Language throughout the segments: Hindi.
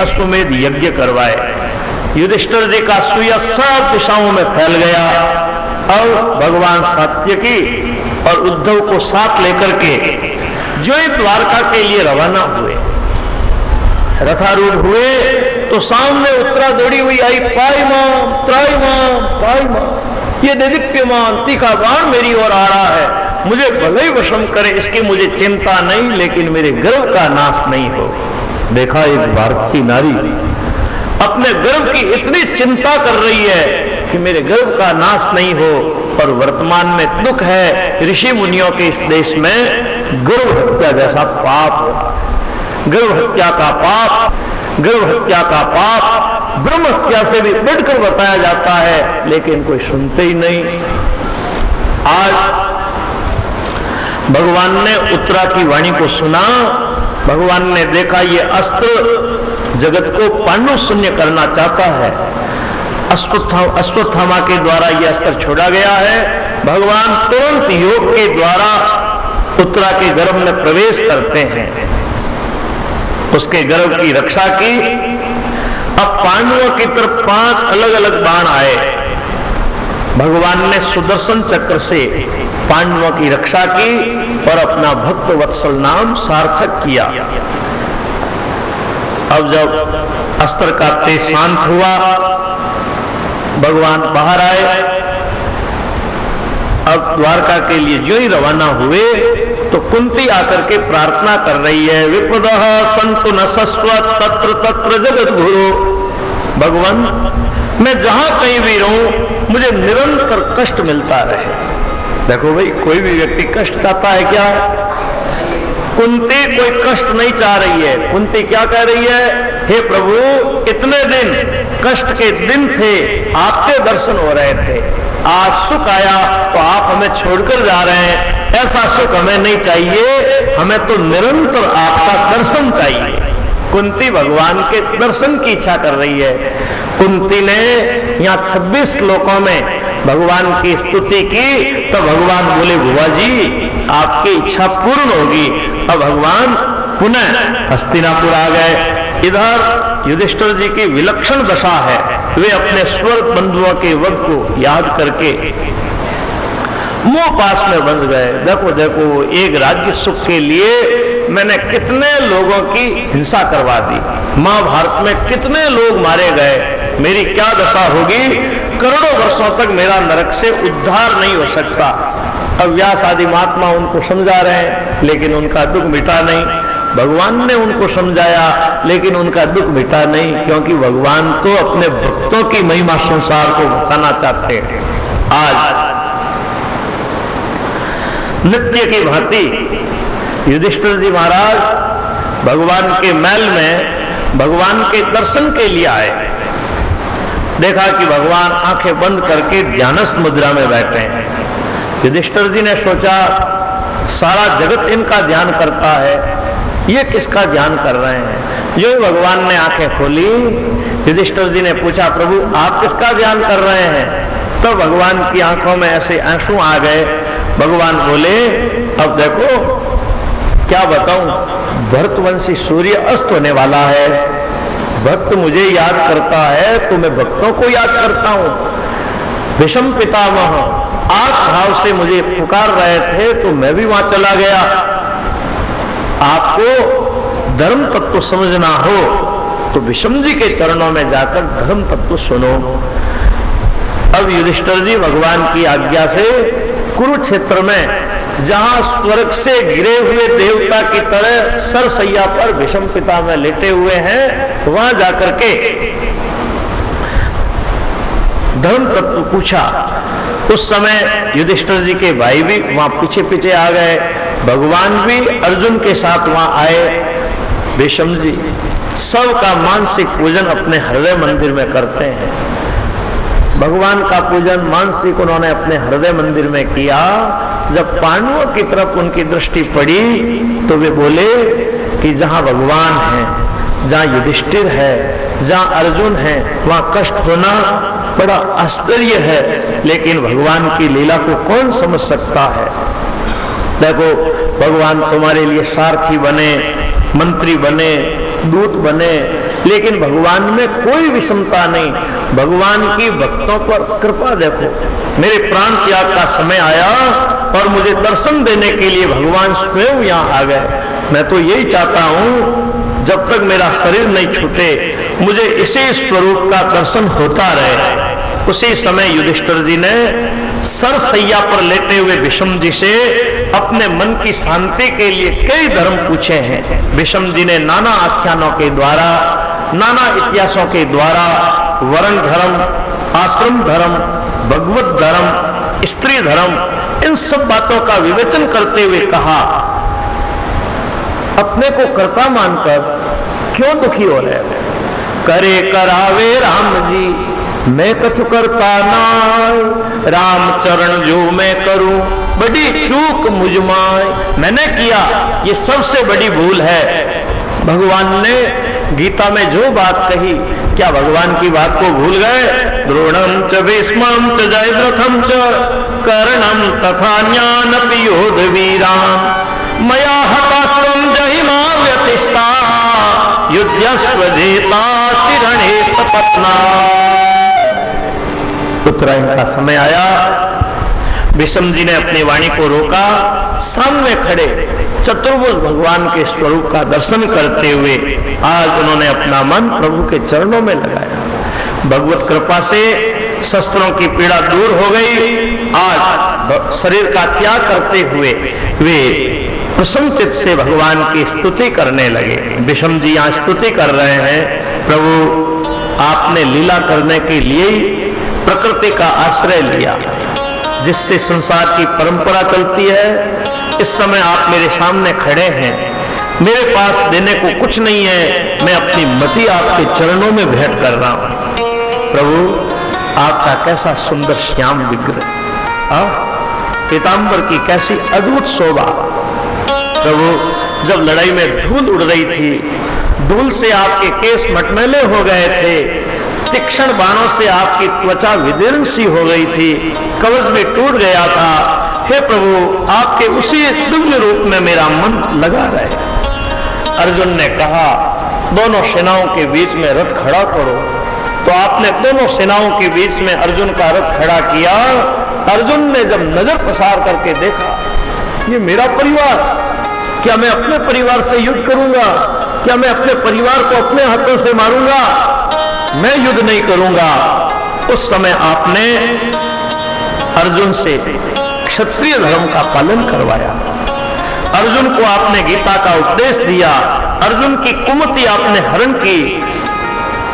अश्वमेध यज्ञ करवाए। युधिष्ठिर जी का सूर्य सब दिशाओं में फैल गया और भगवान सात्यकी और उद्धव को साथ लेकर के जो ही द्वारका के लिए रवाना हुए, रथारूढ़ हुए तो सामने उत्तरा दौड़ी हुई आई, पाईमान त्राईमान पाईमान, ये दिव्यमान तीखा बाण मेरी ओर आ रहा है, मुझे भले ही वशम करे, इसकी मुझे चिंता नहीं, लेकिन मेरे गर्व का नाश नहीं हो। देखा एक भारतीय नारी अपने गर्व की इतनी चिंता कर रही है कि मेरे गर्व का नाश नहीं हो। और वर्तमान में दुख है ऋषि मुनियों के इस देश में गर्व हत्या जैसा पाप हो। गर्व हत्या का पाप, गर्व हत्या का पाप ब्रह्म हत्या से भी बढ़कर बताया जाता है, लेकिन कोई सुनते ही नहीं। आज भगवान ने उत्तरा की वाणी को सुना, भगवान ने देखा ये अस्त्र जगत को पांडु शून्य करना चाहता है। अश्वत्थामा के द्वारा यह अस्त्र छोड़ा गया है। भगवान तुरंत योग के द्वारा उत्तरा के गर्भ में प्रवेश करते हैं, उसके गर्भ की रक्षा की। अब पांडवों की तरफ 5 अलग अलग बाण आए। भगवान ने सुदर्शन चक्र से पांडवों की रक्षा की और अपना भक्त वत्सल नाम सार्थक किया। अब जब अस्त्र का तेज शांत हुआ, भगवान बाहर आए। अब द्वारका के लिए जो ही रवाना हुए तो कुंती आकर के प्रार्थना कर रही है, विपदः सन्तु न सस्वत् तत्र तत्र जगत गुरु। भगवान, मैं जहां कहीं भी रहूं मुझे निरंतर कष्ट मिलता रहे। देखो भाई, कोई भी व्यक्ति कष्ट चाहता है क्या? कुंती कोई कष्ट नहीं चाह रही है। कुंती क्या कह रही है, हे प्रभु, इतने दिन कष्ट के दिन थे, आपके दर्शन हो रहे थे, आज सुख आया तो आप हमें छोड़कर जा रहे हैं। ऐसा सुख हमें नहीं चाहिए, हमें तो निरंतर आपका दर्शन चाहिए। कुंती भगवान के दर्शन की इच्छा कर रही है। कुंती ने यहाँ 26 श्लोकों में भगवान की स्तुति की तो भगवान बोले, बुआ जी आपकी इच्छा पूर्ण होगी। अब भगवान पुनः हस्तिनापुर आ गए। इधर युधिष्ठिर जी की विलक्षण दशा है, वे अपने स्वर्ग बंधुओं के वध को याद करके मुंह पास में बंध गए। देखो देखो, एक राज्य सुख के लिए मैंने कितने लोगों की हिंसा करवा दी, महाभारत में कितने लोग मारे गए, मेरी क्या दशा होगी? करोड़ों वर्षों तक मेरा नरक से उद्धार नहीं हो सकता। अब व्यास आदि महात्मा उनको समझा रहे हैं, लेकिन उनका दुख मिटा नहीं। भगवान ने उनको समझाया, लेकिन उनका दुख मिटा नहीं, क्योंकि भगवान तो अपने भक्तों की महिमा संसार को बताना चाहते हैं। आज नित्य की भांति युधिष्ठिर जी महाराज भगवान के महल में भगवान के दर्शन के लिए आए। देखा कि भगवान आंखें बंद करके ध्यानस्थ मुद्रा में बैठे हैं। युधिष्ठिर जी ने सोचा, सारा जगत इनका ध्यान करता है, ये किसका ध्यान कर रहे हैं? जो भगवान ने आंखें खोली, युधिष्ठिर जी ने पूछा, प्रभु आप किसका ध्यान कर रहे हैं? तो भगवान की आंखों में ऐसे आंसू आ गए। भगवान बोले, अब देखो क्या बताऊं, भरतवंशी सूर्य अस्त होने वाला है, भक्त मुझे याद करता है तो मैं भक्तों को याद करता हूं। विषम पितामह आग भाव से मुझे पुकार रहे थे तो मैं भी वहां चला गया। आपको धर्म तत्व समझना हो तो विषम जी के चरणों में जाकर धर्म तत्व सुनो। अब युधिष्ठिर जी भगवान की आज्ञा से कुरुक्षेत्र में, जहां स्वर्ग से गिरे हुए देवता की तरह सरसैया पर विषम पिता में लेटे हुए हैं, वहां जाकर के धर्म तत्व पूछा। उस समय युधिष्ठिर जी के भाई भी वहां पीछे पीछे आ गए, भगवान भी अर्जुन के साथ वहां आए। विषम जी सबका मानसिक पूजन अपने हृदय मंदिर में करते हैं। भगवान का पूजन मानसिक उन्होंने अपने हृदय मंदिर में किया। जब पांडवों की तरफ उनकी दृष्टि पड़ी तो वे बोले कि जहां भगवान है, जहां युधिष्ठिर है, जहां अर्जुन है, वहां कष्ट होना बड़ा आश्चर्य है, लेकिन भगवान की लीला को कौन समझ सकता है? देखो, भगवान तुम्हारे लिए सारथी बने, मंत्री बने, दूत बने, लेकिन भगवान में कोई विषमता नहीं। भगवान की भक्तों पर कृपा देखो। मेरे प्राण त्याग का समय आया और मुझे दर्शन देने के लिए भगवान स्वयं यहाँ आ गए। मैं तो यही चाहता हूं जब तक मेरा शरीर नहीं छूटे मुझे इसी स्वरूप का दर्शन होता रहे। उसी समय युधिष्ठिर जी ने सरसैया पर लेटे हुए विषम जी से अपने मन की शांति के लिए कई धर्म पूछे हैं। विषम जी ने नाना आख्यानों के द्वारा, नाना इतिहासों के द्वारा वर्ण धर्म, आश्रम धर्म, भगवत धर्म, स्त्री धर्म, इन सब बातों का विवेचन करते हुए कहा, अपने को कर्ता मानकर क्यों दुखी हो रहे हो? करे करावे राम जी मैं कछु करता ना, राम चरण जो मैं करूं बड़ी चूक मुझमाए। मैंने किया ये सबसे बड़ी भूल है। भगवान ने गीता में जो बात कही, क्या भगवान की बात को भूल गए? द्रोणम च भीष्मम च जयद्रथम च कर्णम तथा ज्ञानपि योधवीराम मया हतास्त्वं जहिमा व्यतिष्ठा युध्यस्व जेता शिरणे सपत्ना। उत्तरायण का समय आया, विषम जी ने अपनी वाणी को रोका। सामने खड़े चतुर्भुज भगवान के स्वरूप का दर्शन करते हुए आज उन्होंने अपना मन प्रभु के चरणों में लगाया। भगवत कृपा से शस्त्रों की पीड़ा दूर हो गई। आज शरीर का त्याग करते हुए वे प्रसन्नचित्त से भगवान की स्तुति करने लगे। विषम जी यहाँ स्तुति कर रहे हैं, प्रभु आपने लीला करने के लिए प्रकृति का आश्रय लिया जिससे संसार की परंपरा चलती है। इस समय आप मेरे सामने खड़े हैं, मेरे पास देने को कुछ नहीं है, मैं अपनी मति आपके चरणों में भेंट कर रहा हूं। प्रभु आपका कैसा सुंदर श्याम विग्रह, पीतांबर की कैसी अद्भुत शोभा। प्रभु जब लड़ाई में धूल उड़ रही थी, धूल से आपके केस मटमैले हो गए थे, तीक्ष्ण बाणों से आपकी त्वचा विदीर्ण सी हो गई थी, कवच भी टूट गया था। हे प्रभु आपके उसी दिव्य रूप में मेरा मन लगा रहे। अर्जुन ने कहा दोनों सेनाओं के बीच में रथ खड़ा करो, तो आपने दोनों सेनाओं के बीच में अर्जुन का रथ खड़ा किया। अर्जुन ने जब नजर प्रसार करके देखा, ये मेरा परिवार, क्या मैं अपने परिवार से युद्ध करूंगा? क्या मैं अपने परिवार को अपने हाथों से मारूंगा? मैं युद्ध नहीं करूंगा। उस समय आपने अर्जुन से क्षत्रिय धर्म का पालन करवाया। अर्जुन को आपने गीता का उपदेश दिया, अर्जुन की कुमति आपने हरण की।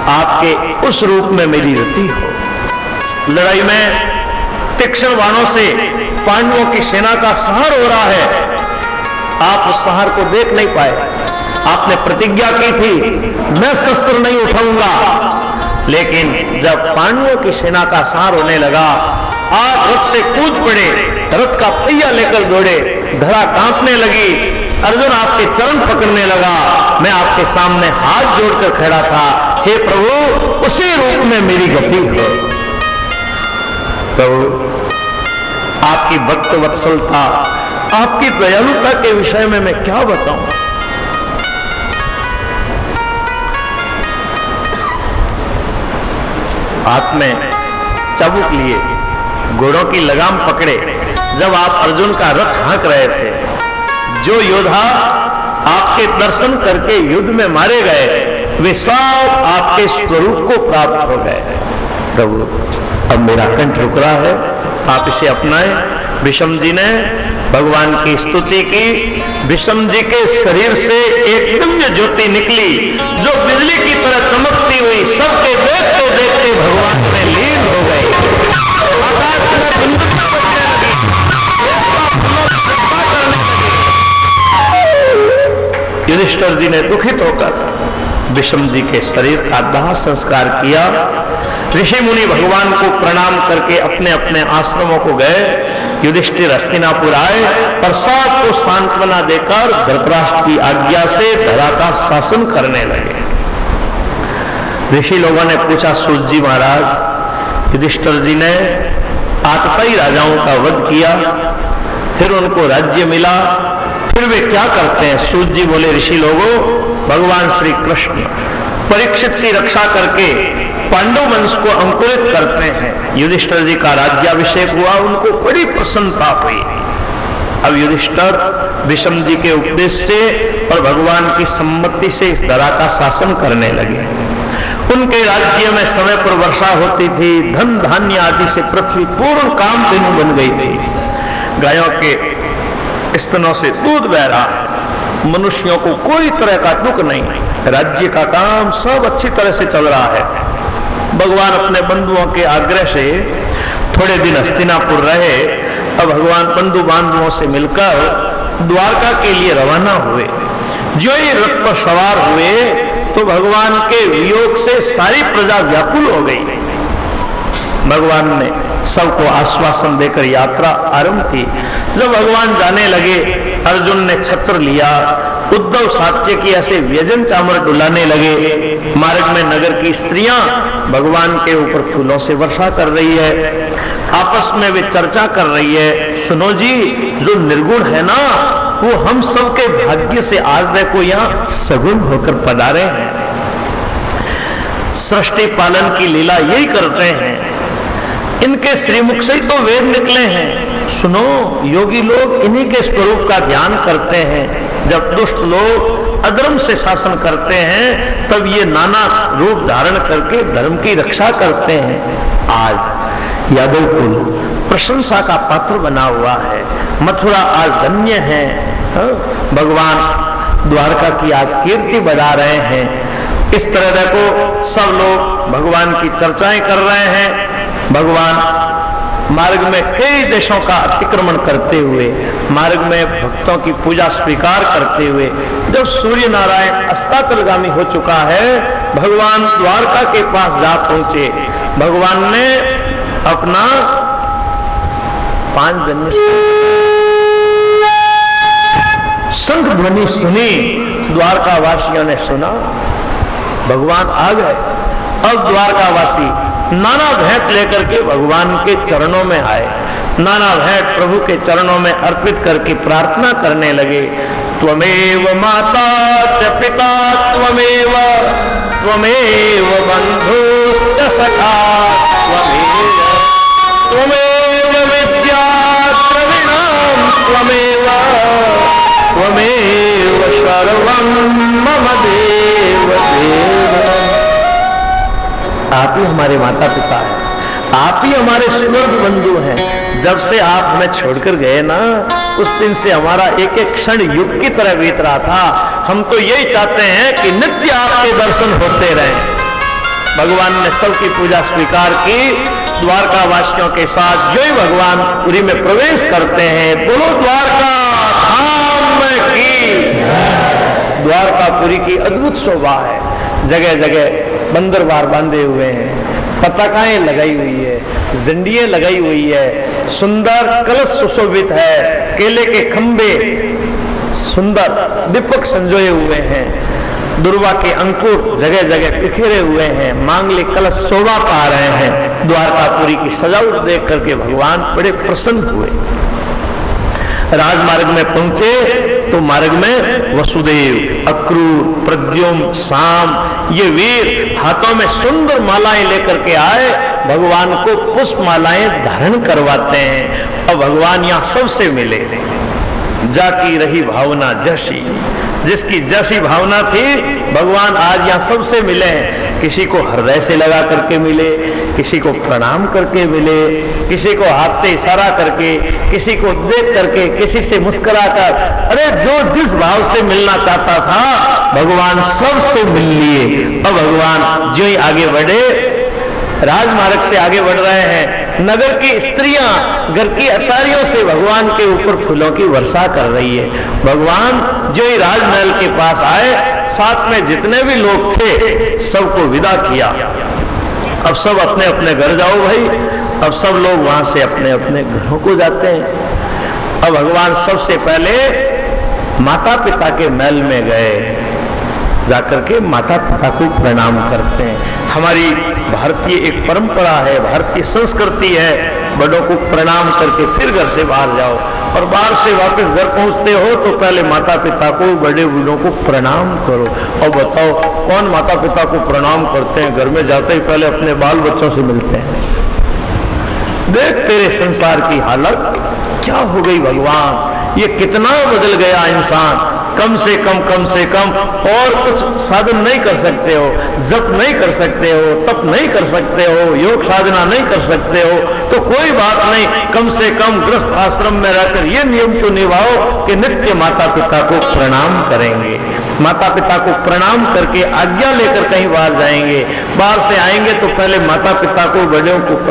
आपके उस रूप में मेरी रति हो। लड़ाई में तीक्ष्ण बाणों से पांडवों की सेना का संहार हो रहा है, आप उस संहार को देख नहीं पाए। आपने प्रतिज्ञा की थी मैं शस्त्र नहीं उठाऊंगा, लेकिन जब पांडवों की सेना का संहार होने लगा, आप रथ से कूद पड़े, रथ का पहिया लेकर दौड़े, धरा कांपने लगी। अर्जुन आपके चरण पकड़ने लगा, मैं आपके सामने हाथ जोड़कर खड़ा था। हे प्रभु उसी रूप में मेरी गति हो। प्रभु आपकी भक्त वत्सलता, आपकी दयालुता के विषय में मैं क्या बताऊं। हाथ में चाबुक लिए, घोड़ों की लगाम पकड़े, जब आप अर्जुन का रथ हाँक रहे थे, जो योद्धा आपके दर्शन करके युद्ध में मारे गए वे सब आपके स्वरूप को प्राप्त हो गए। प्रभु अब मेरा कंठ रुक रहा है, आप इसे अपनाएं। विषम जी ने भगवान की स्तुति की। विषम जी के शरीर से एक दिव्य ज्योति निकली जो बिजली की तरह चमकती हुई सबके देखते देखते भगवान में लीन हो गई। आकाश में धुंधुसा बजने लगी, युधिष्ठिर जी ने दुखित होकर विषम जी के शरीर का दाह संस्कार किया। ऋषि मुनि भगवान को प्रणाम करके अपने अपने आश्रमों को गए। युधिष्ठिर हस्तिनापुर आए और सबको सांत्वना देकर धृतराष्ट्र की आज्ञा से धरा का शासन करने लगे। ऋषि लोगों ने पूछा, सूत जी महाराज, युधिष्ठिर जी ने आतताई राजाओं का वध किया, फिर उनको राज्य मिला, फिर वे क्या करते हैं? सूत जी बोले, ऋषि लोगों, भगवान श्री कृष्ण परीक्षित की रक्षा करके पांडव वंश को अंकुरित करते हैं। युधिष्ठिर जी का राज्याभिषेक हुआ, उनको बड़ी प्रसन्नता हुई। अब युधिष्ठिर विषम जी के उपदेश से और भगवान की सम्मति से इस धरा का शासन करने लगे। उनके राज्य में समय पर वर्षा होती थी, धन धान्य आदि से पृथ्वी पूर्ण काम धेनु बन गई थी। गायों के स्तनों से दूध बह रहा है, मनुष्यों को कोई तरह का दुख नहीं, राज्य का काम सब अच्छी तरह से चल रहा है। भगवान अपने बंधुओं के आग्रह से थोड़े दिन हस्तिनापुर रहे। अब भगवान बंधु बांधवों से मिलकर द्वारका के लिए रवाना हुए। जो ही रथ पर सवार हुए तो भगवान के वियोग से सारी प्रजा व्याकुल हो गई। भगवान ने सबको आश्वासन देकर यात्रा आरंभ की। जब भगवान जाने लगे, अर्जुन ने छत्र लिया, उद्धव सात्यकी ऐसे व्यजन चामर डुलाने लगे। मार्ग में नगर की स्त्रियां भगवान के ऊपर फूलों से वर्षा कर रही है, आपस में वे चर्चा कर रही है। सुनो जी, जो निर्गुण है ना, वो हम सबके भाग्य से आज देखो यहाँ सगुण होकर पधारे हैं। सृष्टि पालन की लीला यही करते हैं, इनके श्रीमुख से ही तो वेद निकले हैं। सुनो, योगी लोग इन्हीं के स्वरूप का ध्यान करते हैं। जब दुष्ट लोग अधर्म से शासन करते हैं तब ये नाना रूप धारण करके धर्म की रक्षा करते हैं। आज यादव कुल प्रशंसा का पात्र बना हुआ है, मथुरा आज धन्य है। भगवान द्वारका की आज कीर्ति बढ़ा रहे हैं। इस तरह देखो सब लोग भगवान की चर्चाएं कर रहे हैं। भगवान मार्ग में कई देशों का अतिक्रमण करते हुए, मार्ग में भक्तों की पूजा स्वीकार करते हुए, जब सूर्य नारायण अस्ताचलगामी हो चुका है, भगवान द्वारका के पास जा पहुंचे। भगवान ने अपना 5 जन्य शंख ध्वनि सुनी, द्वारका वासियों ने सुना, भगवान आ गए। अब द्वारकावासी नाना भेंट लेकर के भगवान के चरणों में आए, नाना भेंट प्रभु के चरणों में अर्पित करके प्रार्थना करने लगे। त्वमेव माता च पिता त्वमेव बंधुश्च सखा त्वमेव विद्या द्रविणां त्वमेव सर्वं मम देव देव। आप ही हमारे माता पिता हैं, आप ही हमारे स्वर्ग बंधु हैं। जब से आप हमें छोड़कर गए ना, उस दिन से हमारा एक एक क्षण युग की तरह बीत रहा था। हम तो यही चाहते हैं कि नित्य आपके दर्शन होते रहें। भगवान ने सबकी पूजा स्वीकार की। द्वारका वासियों के साथ जो ही भगवान पुरी में प्रवेश करते हैं, बोलो द्वारका धाम की। द्वारकापुरी की अद्भुत शोभा है, जगह जगह बंदरबार बांधे हुए हैं, पताकाएं लगाई हुई है, झंडियां लगाई हुई है, सुंदर कलश सुशोभित है, केले के खंबे सुंदर दीपक संजोए हुए हैं, दुर्वा के अंकुर जगह जगह बिखेरे हुए हैं, मांगलिक कलश शोभा पा रहे हैं। द्वारकापुरी की सजावट देख करके भगवान बड़े प्रसन्न हुए। राजमार्ग में पहुंचे तो मार्ग में वसुदेव, अक्रूर, प्रद्युम्न, साम ये वीर हाथों में सुंदर मालाएं लेकर के आए। भगवान को पुष्प मालाएं धारण करवाते हैं और भगवान यहाँ सबसे मिले। जाकी रही भावना जैसी, जिसकी जैसी भावना थी भगवान आज यहाँ सबसे मिले हैं। किसी को हृदय से लगा करके मिले, किसी को प्रणाम करके मिले, किसी को हाथ से इशारा करके, किसी को देख करके, किसी से मुस्कुराकर, अरे जो जिस भाव से मिलना चाहता था भगवान सबसे मिल लिए। और भगवान जो ही आगे बढ़े, राजमार्ग से आगे बढ़ रहे हैं, नगर की स्त्रियां घर की अटारियों से भगवान के ऊपर फूलों की वर्षा कर रही है। भगवान जो ही राजमहल के पास आए, साथ में जितने भी लोग थे सबको विदा किया। अब सब अपने अपने घर जाओ भाई। अब सब लोग वहां से अपने अपने घरों को जाते हैं। अब भगवान सबसे पहले माता पिता के महल में गए, जाकर के माता पिता को प्रणाम करते हैं। हमारी भारतीय एक परंपरा है, भारतीय संस्कृति है, बड़ों को प्रणाम करके फिर घर से बाहर जाओ, और बाहर से वापस घर पहुंचते हो तो पहले माता पिता को, बड़े बूढ़ों को प्रणाम करो। और बताओ कौन माता पिता को प्रणाम करते हैं? घर में जाते ही पहले अपने बाल बच्चों से मिलते हैं। देख तेरे संसार की हालत क्या हो गई भगवान, ये कितना बदल गया इंसान। कम से कम और कुछ साधन नहीं कर सकते हो, जप नहीं कर सकते हो, तप नहीं कर सकते हो, योग साधना नहीं कर सकते हो, तो कोई बात नहीं, कम से कम गृहस्थ आश्रम में रहकर ये नियम तो निभाओ कि नित्य माता पिता को प्रणाम करेंगे। माता पिता को प्रणाम करके आज्ञा लेकर कहीं बाहर जाएंगे, बाहर से आएंगे तो पहले माता पिता को, बड़ों को